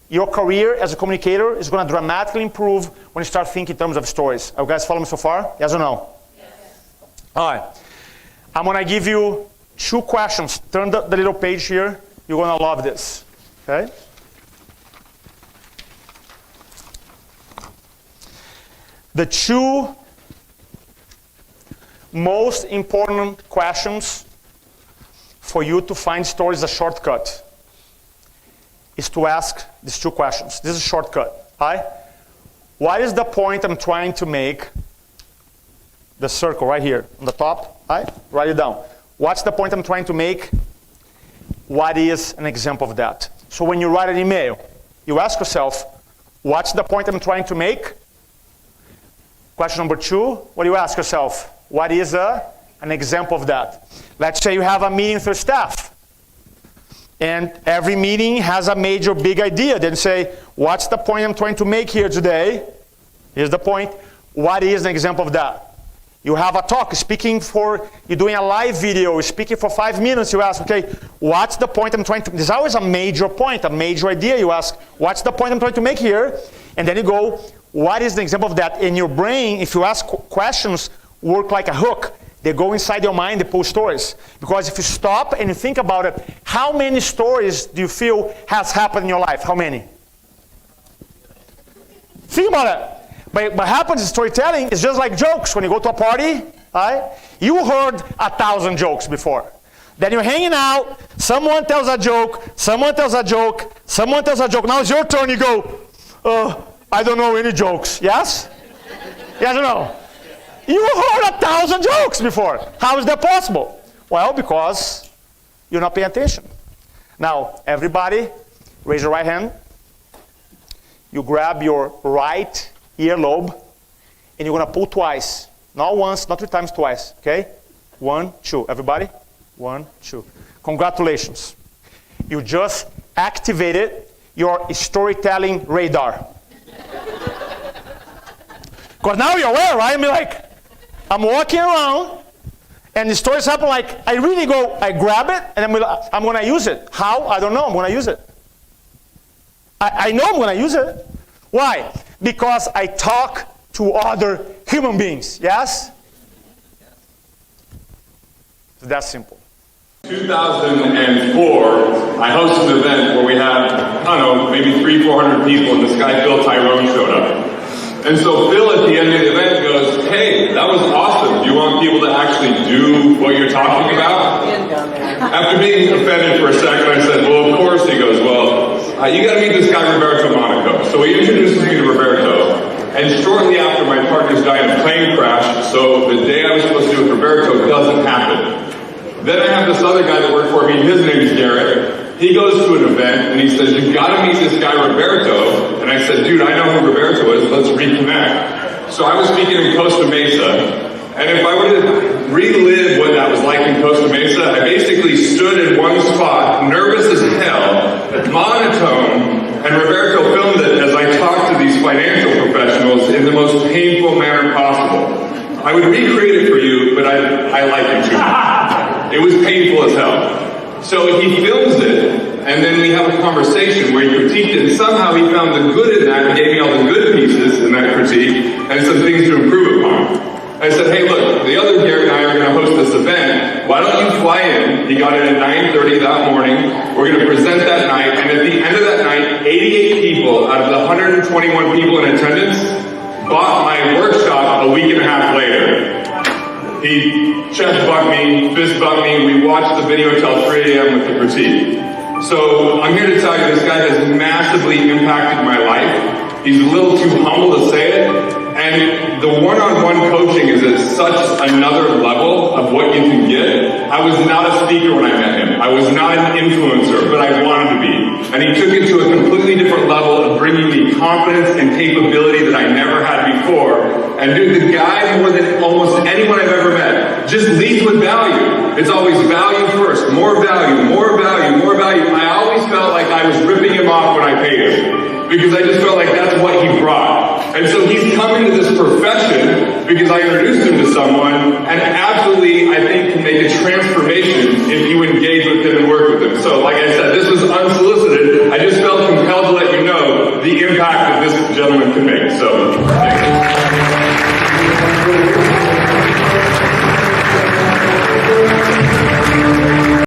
your career as a communicator is going to dramatically improve when you start thinking in terms of stories. Are you guys following me so far? Yes or no? Yes. All right. I'm going to give you 2 questions. Turn the little page here. You're going to love this. Okay? The 2 most important questions for you to find stories a shortcut is to ask these 2 questions. This is a shortcut. Right? What is the point I'm trying to make? The circle right here on the top. Right? Write it down. What's the point I'm trying to make? What is an example of that? So when you write an email, you ask yourself, what's the point I'm trying to make? Question number 2, what do you ask yourself? What is an example of that? Let's say you have a meeting with your staff. And every meeting has a major big idea. Then say, what's the point I'm trying to make here today? Here's the point. What is an example of that? You have a talk, you're doing a live video, you're speaking for 5 minutes, you ask, okay, what's the point I'm trying to, there's always a major point, a major idea, you ask, what's the point I'm trying to make here? And then you go, what is the example of that? In your brain, if you ask questions, work like a hook. They go inside your mind, they pull stories. Because if you stop and you think about it, how many stories do you feel has happened in your life? How many? Think about it. But what happens in storytelling is just like jokes. When you go to a party, right? You heard 1,000 jokes before. Then you're hanging out, someone tells a joke, someone tells a joke, someone tells a joke. Now it's your turn, you go, I don't know any jokes. Yes? Yes or no? You heard 1,000 jokes before. How is that possible? Well, because you're not paying attention. Now, everybody, raise your right hand. You grab your right earlobe, and you're going to pull twice. Not once, not 3 times, twice. Okay? 1, 2. Everybody? 1, 2. Congratulations. You just activated your storytelling radar. Because now you're aware, right? I mean, I'm walking around, and the stories happen I really go, I grab it, and I'm going to use it. How? I don't know. I'm going to use it. I know I'm going to use it. Why? Because I talk to other human beings. Yes? It's that simple. 2004, I hosted an event where we had, I don't know, maybe 300-400 people, and this guy, Phil Tyrone, showed up. And so Phil, at the end of the event, goes, hey, that was awesome. Do you want people to actually do what you're talking about? After being offended for a second, I said, well, of course. He goes, well, you got to meet this guy, Roberto Monaco. So he introduces me to Roberto. And shortly after, my partner's died in a plane crash, so the day I was supposed to do with Roberto doesn't happen. Then I have this other guy that worked for me, his name is Garrett. He goes to an event and he says, you've got to meet this guy Roberto. And I said, dude, I know who Roberto is, let's reconnect. So I was speaking in Costa Mesa, and if I were to relive what that was like in Costa Mesa, I basically stood in one spot, nervous as hell, monotone, and Roberto filmed it as I talked to these financial professionals in the most painful manner possible. I would recreate it for you, but I like it too much. It was painful as hell. So he films it, and then we have a conversation where he critiqued it, and somehow he found the good in that and gave me all the good pieces in that critique, and some things to improve upon. I said, hey look, the other Garrett and I are going to host this event, why don't you fly in? He got in at 9:30 that morning, we're going to present that night, and at the end of that night, 88 people out of the 121 people in attendance bought my workshop a week and a half later. He chest bumped me, fist bumped me, we watched the video till 3 a.m. with the critique. So I'm here to tell you this guy has massively impacted my life. He's a little too humble to say it. And the one-on-one coaching is at such another level of what you can get. I was not a speaker when I met him. I was not an influencer, but I wanted to be. And he took it to a completely different level of bringing me confidence and capability that I never had before. And dude, the guy, more than almost anyone I've ever met, just leads with value. It's always value first, more value, more value, more value. I always felt like I was ripping him off when I paid him, because I just felt like that's what he brought. And so he's come into this profession because I introduced him to someone, and absolutely, I think, can make a transformation if you engage with him and work with him. So, like I said, this was unsolicited. I just felt compelled to let you know impact this gentleman can make. So, thank you.